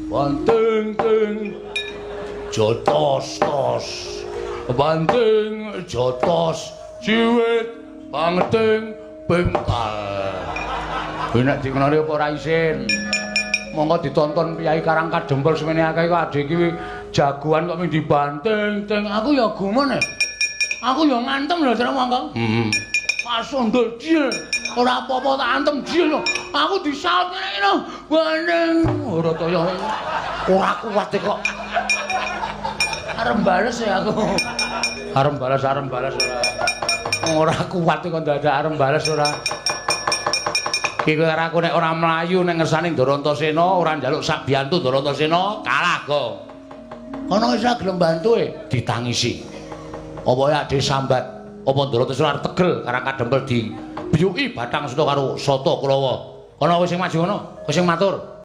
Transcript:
Banting ting jotos tos. Banting jotos ciwit banting bengkal. Nek dikenali apa ora isin. Monggo ditonton Piyai Karang Kadempel semene akeh kok adhe iki jagoan kok ming dibanting ting. Aku ya gumun e. Aku ya ngantem lho Cara monggo. Pas ondol jil. Ora apa-apa tak antem jil. Aku disaut ngene lho. Banting. Ora kaya ora kuat kok. Arep bales ya aku. Arep bales ora. Ora kuat kok dadak arep bales ora. Iki karo aku nek ora mlayu nek ngersane Ndarantasena ora njaluk sak biyantu Ndarantasena kalah go. Kono wis gelem bantu ditangisi. Apa ya ade sambat? Apa Ndarantasena arep tegel Karang Kadempel di biyuki Bathang Suta karo Sata Kulawa. Ana wis sing maju ngono, wis sing matur.